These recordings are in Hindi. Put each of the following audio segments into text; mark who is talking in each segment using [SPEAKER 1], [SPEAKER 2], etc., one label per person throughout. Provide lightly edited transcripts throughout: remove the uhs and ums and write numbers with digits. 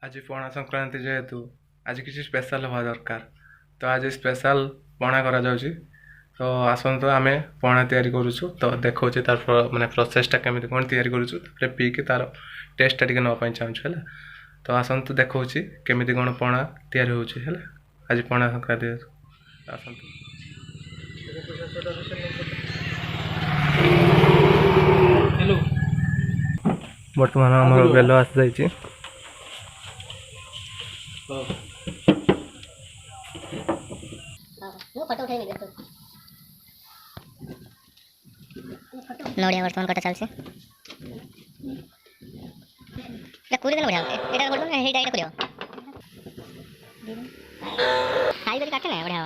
[SPEAKER 1] आज पणा संक्रांति जेहेतु आज किसी स्पेशल हवा दरकार तो आज स्पेशल पणा करा जाउची। तो आसतु आम पणा तैयारी करुचु तो देखा तार माने प्रोसेसटा केମିତି कौन तैयारी करुचु तापर पीके तार टेस्टटा टिके नवा चाहूँ है। तो आसतु देखा केମିତି कौन पणा तैयारी होची है। आज पणा संक्रांति आसतु
[SPEAKER 2] हेलो
[SPEAKER 1] बर्तमान आम बेल आसी जाइए।
[SPEAKER 3] नड़िया बर्तमान कटा चलছে এটা কুড়ি দিন বড়িয়া এটা করব না এইটা করিও খাই বলি কাটে না বড়িয়া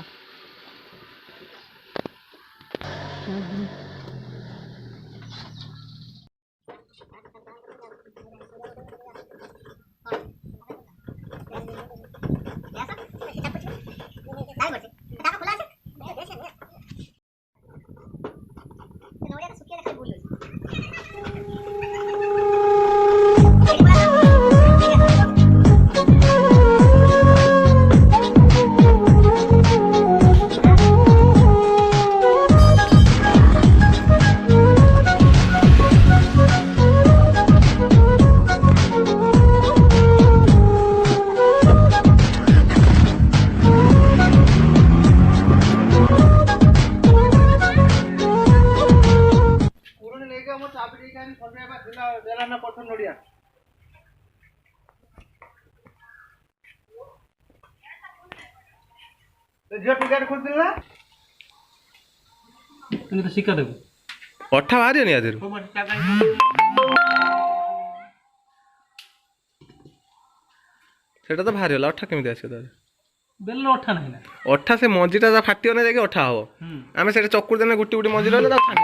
[SPEAKER 2] तो शिक्षा देव
[SPEAKER 1] अठा बाहर नहीं आदि सेटा तो बाहर अठा केमी आस
[SPEAKER 2] बेल अठा नहीं ना
[SPEAKER 1] अठा से मझीटा फाटी ना जाके अठा हम आम से चकुर देने गोटे गोटे मझी रहा छाड़ी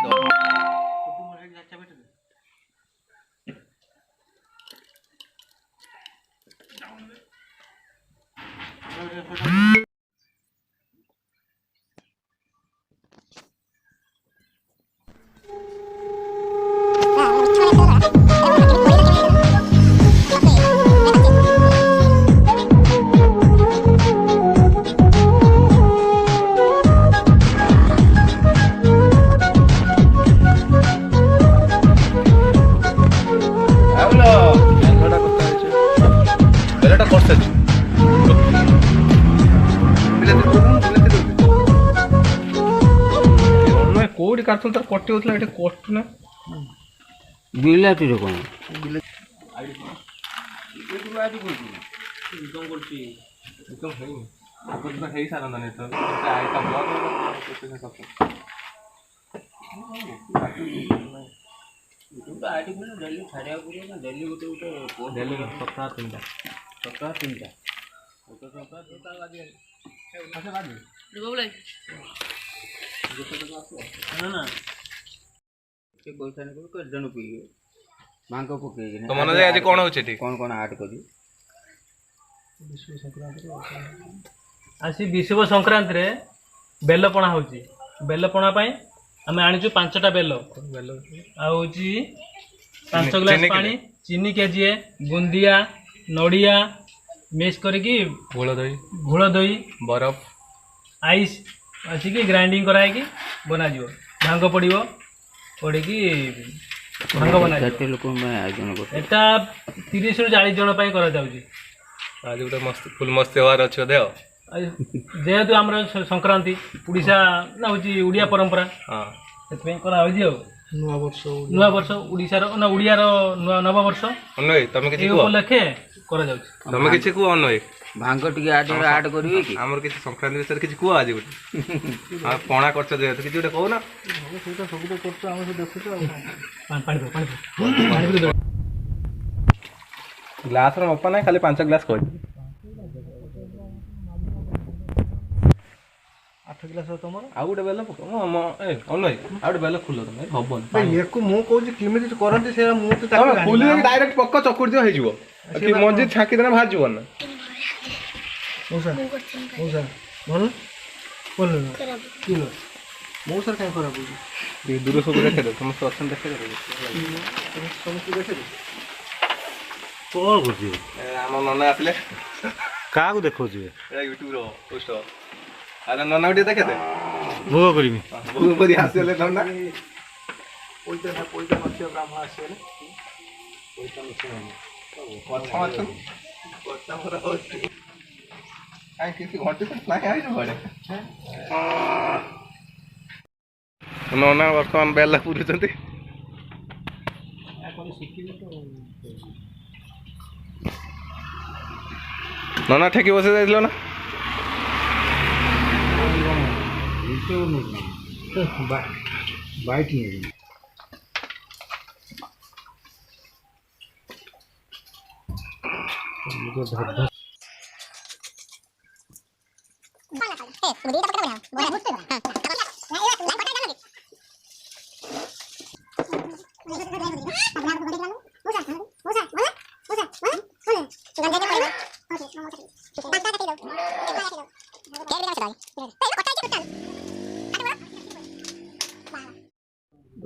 [SPEAKER 1] कोडी काटुन तर कट्टी होतला एटे कष्ट ना
[SPEAKER 4] बिलाती रे कोन
[SPEAKER 1] इनकम करची इनकम है आपण तर हे सारा नाही तर काय का ब्लॉग प्रोसेस करतो
[SPEAKER 4] तो आर्टिकल डेली छाड़िया पड़े ना डेली गोटे गोटे
[SPEAKER 1] डेली सप्ताह तीनटा
[SPEAKER 4] तो सप्ताह तो बाजी
[SPEAKER 1] अच्छा बाजी
[SPEAKER 2] बोले ना ना
[SPEAKER 4] के पैसा नहीं कर जन पी मांग पके
[SPEAKER 1] तो मन आज कोन होचे ठीक
[SPEAKER 4] कौन ऐड करी
[SPEAKER 2] आज विश्व संक्रांति रे बेलपणा होची बेलपणा पाई आमे आनिचु 5टा बेल आ होची 5 ग्लास पानी चीनी केजी बुंदिया नड़िया मिक्स करके घोल दही
[SPEAKER 1] बरफ
[SPEAKER 2] आइस अच्छी की ग्राइंडिंग कराई की बना जीव भांग पड़ो पड़ी भांग बना
[SPEAKER 4] केते लोक में आयोजन कर
[SPEAKER 2] एटा 30 रु 40 जन पाई करा जाउची
[SPEAKER 1] आज गोटे मस्त फुल मस्त त्योहार अच्छे देव
[SPEAKER 2] जेहेतु आम संक्रांति उड़ीसा ना होची उड़िया परंपरा
[SPEAKER 1] हाँ
[SPEAKER 2] से करा हो नुआ वर्ष उड़ीसार ना उड़ियार नव वर्ष
[SPEAKER 1] अन्नय तुम किछि को
[SPEAKER 2] उपलक्षे करा जाउची
[SPEAKER 1] तुम किछि को अन्नय
[SPEAKER 4] भांग टिके ऐड करिवे कि
[SPEAKER 1] हमर किछि संक्रांति विषय किछि को आज गोटे हां पणा करछ जे किछि गोटे कहू ना
[SPEAKER 2] सेटा सब तो करछ हम से देखुछ पानी
[SPEAKER 1] ग्लास रो ओपन है खाली 5 ग्लास कोइ
[SPEAKER 2] 8 गिलास तमर
[SPEAKER 1] आ गोटे बेल पको ए अन्नय आ गोटे बेल खुलो तुम हबन
[SPEAKER 5] भाई एको मु कहू किमिति करंती से मु तो ताको
[SPEAKER 1] खुली डायरेक्ट पक्का चकुर दियो हे जिवो कि मझी छाकी देना बाहर जीवन ना
[SPEAKER 5] मौसा बोल बोल किलो मौसा काय करा बुझी
[SPEAKER 1] दूर सब देखे दो समस्त ऑप्शन देखे दो
[SPEAKER 5] समस्त देखे
[SPEAKER 6] କ'ଣ କରୁଛୁ?
[SPEAKER 1] ଆମ ନନା ଆସିଲେ
[SPEAKER 6] କାହାକୁ ଦେଖାଉଛୁ?
[SPEAKER 1] ୟୁଟ୍ୟୁବର ପୋଷ୍ଟ ଆରେ ନନାକୁ ଟିକେ ଦେଖେ ଦେ
[SPEAKER 6] ଭୋଗ କରିବି।
[SPEAKER 1] ଭୋଗ କରି ଆସିଗଲେ ନନା
[SPEAKER 5] ପଇସା ନଥିବ ବ୍ରାହ୍ମଣ ଆସିଗଲେ
[SPEAKER 1] କଥା ଅଛନ୍ତି କାହିଁ କିଛି ଘଟି ନାହିଁ ଆଇଛୁ କୁଆଡ଼େ ନନା ବର୍ତ୍ତମାନ ବେଲା ପୁରୁଛନ୍ତି। ନନା ଠେକି ବସେଇ ଯାଇଥିଲ ନା
[SPEAKER 6] ବାଇକ୍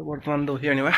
[SPEAKER 1] ବର୍ତ୍ତମାନ ଦହି ଆଣିବା।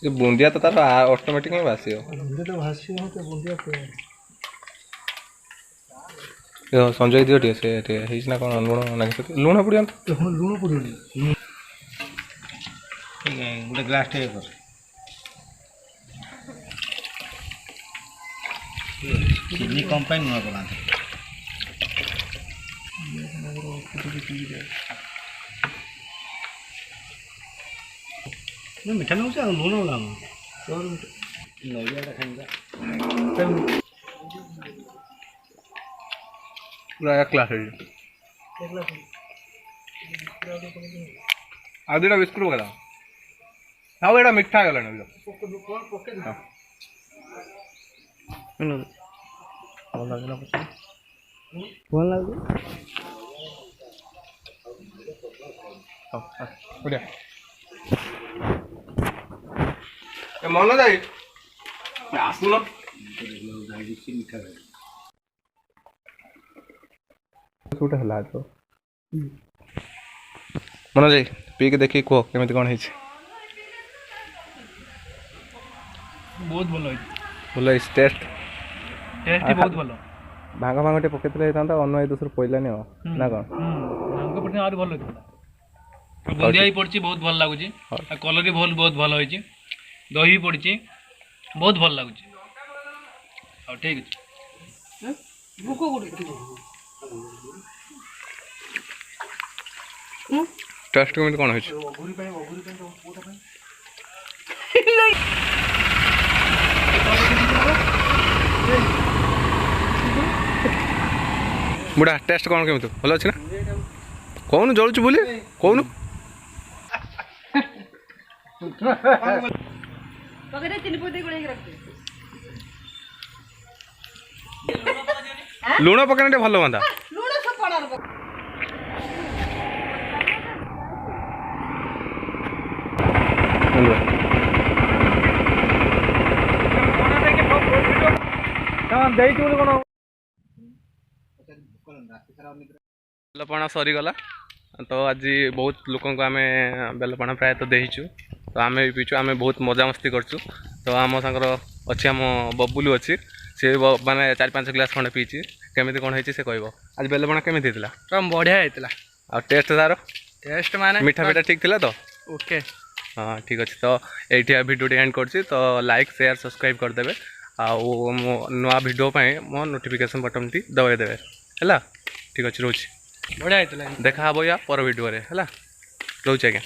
[SPEAKER 1] ସେ ବୁନ୍ଦିଆ ତ ତାର ଅଟୋମେଟିକ୍ ହିଁ ଭାସିବ।
[SPEAKER 5] ବୁନ୍ଦିଆ ତ ଭାସିବ ତ ବୁନ୍ଦିଆ
[SPEAKER 1] ସଞ୍ଜୟ ଦିଅ ଟିକେ ସେ ଟିକେ ହେଇଛି ନା କ'ଣ ଲୁଣ ନାଗି ଲୁଣ ପଡ଼ିବନି
[SPEAKER 5] ଲୁଣ ପଡ଼ିବନି
[SPEAKER 6] ଗୋଟେ ଗ୍ଲାସ୍ ଟେ କର। ଚିନି କମ୍ ପାଇଁ ଲୁଣ ପକାନ୍ତି। ମିଠା ନେଉଛି ଆଉ ଲୁଣ ନଡ଼ିଆଟା ଖାଇବା
[SPEAKER 1] ପୁରା ଏକ କ୍ଲାସ୍ ହେଇଛି। ଆଉ ଦୁଇଟା ବିସ୍କୁଟ୍ ପକେଇଦବା। ଆଉ ଏଇଟା ମିଠା ହେଇଗଲାଣି
[SPEAKER 5] ଭଲ ଲାଗୁଛି
[SPEAKER 1] ମନ ଯାଇ ଆସୁନ ଗୋଟେ ହେଲା ତ ମନ ଯାଇ ପିଇକି ଦେଖିକି କୁହ କେମିତି କ'ଣ ହେଇଛି।
[SPEAKER 2] ବହୁତ ଭଲ ହେଇଛି,
[SPEAKER 1] ଭଲ ହେଇଛି ଟେଷ୍ଟ
[SPEAKER 2] ବହୁତ ଭଲ।
[SPEAKER 1] ଭାଙ୍ଗ ଭାଙ୍ଗ ଟିକେ ପକେଇଥିଲେ ହେଇଥାନ୍ତା ଅନ୍ନ ଏ ଦୋଷରୁ ପଇଲାନି ଆଉ ନା କ'ଣ?
[SPEAKER 2] ଭାଙ୍ଗ ପଡ଼ିଥିଲେ ଆହୁରି ଭଲ ହେଇଥାନ୍ତା। ବୁନ୍ଦିଆ ବି ପଡ଼ିଛି, ବହୁତ ଭଲ ଲାଗୁଛି। ଆଉ କଲର୍ ବି ବହୁତ ଭଲ ହେଇଛି। ଦହି ବି ପଡ଼ିଛି, ବହୁତ ଭଲ ଲାଗୁଛି। ହଉ ଠିକ୍ ଅଛି।
[SPEAKER 1] ଟେଷ୍ଟ କେମିତି କ'ଣ ହେଇଛି? ବୁଢ଼ା ଟେଷ୍ଟ କ'ଣ କେମିତି ଭଲ ଅଛି ନା? କହୁନୁ ଜଳୁଛୁ ବୋଲି କହୁନୁ। ଲୁଣ ପକେଇଲେ ଟିକେ ଭଲ ହୁଅନ୍ତା।
[SPEAKER 5] ଦେଇଛୁ ବୋଲି କ'ଣ
[SPEAKER 1] ବେଲପଣା ସରିଗଲା ତ ଆଜି ବହୁତ ଲୋକଙ୍କୁ ଆମେ ବେଲପଣା ପ୍ରାୟତଃ ଦେଇଛୁ ତ ଆମେ ବି ପିଇଛୁ ଆମେ ବହୁତ ମଜାମସ୍ତି କରିଛୁ ତ ଆମ ସାଙ୍ଗର ଅଛି ଆମ ବବୁଲୁ ଅଛି ସେ ମାନେ 4-5 ଗ୍ଲାସ୍ ଖଣ୍ଡେ ପିଇଛି କେମିତି କ'ଣ ହେଇଛି ସେ କହିବ ଆଜି ବେଲପଣା କେମିତି ହେଇଥିଲା
[SPEAKER 2] ବଢ଼ିଆ ହେଇଥିଲା
[SPEAKER 1] ଆଉ ଟେଷ୍ଟ ତାର
[SPEAKER 2] ଟେଷ୍ଟ ମାନେ
[SPEAKER 1] ମିଠା ଫିଠା ଠିକ୍ ଥିଲା ତ
[SPEAKER 2] ଓକେ
[SPEAKER 1] ହଁ ଠିକ୍ ଅଛି ତ ଏଇଠି ଭିଡ଼ିଓଟି ଏଣ୍ଡ କରୁଛି ତ ଲାଇକ୍ ସେୟାର ସବସ୍କ୍ରାଇବ୍ କରିଦେବେ ଆଉ ମୋ ନୂଆ ଭିଡ଼ିଓ ପାଇଁ ମୋ ନୋଟିଫିକେସନ୍ ବଟନ୍ଟି ଦବାଇ ଦେବେ ହେଲା ଠିକ୍ ଅଛି ରହୁଛି
[SPEAKER 2] ବଢ଼ିଆ ହେଇଥିଲା
[SPEAKER 1] ଦେଖା ହବ ୟା ପର ଭିଡ଼ିଓରେ ହେଲା ରହୁଛି ଆଜ୍ଞା।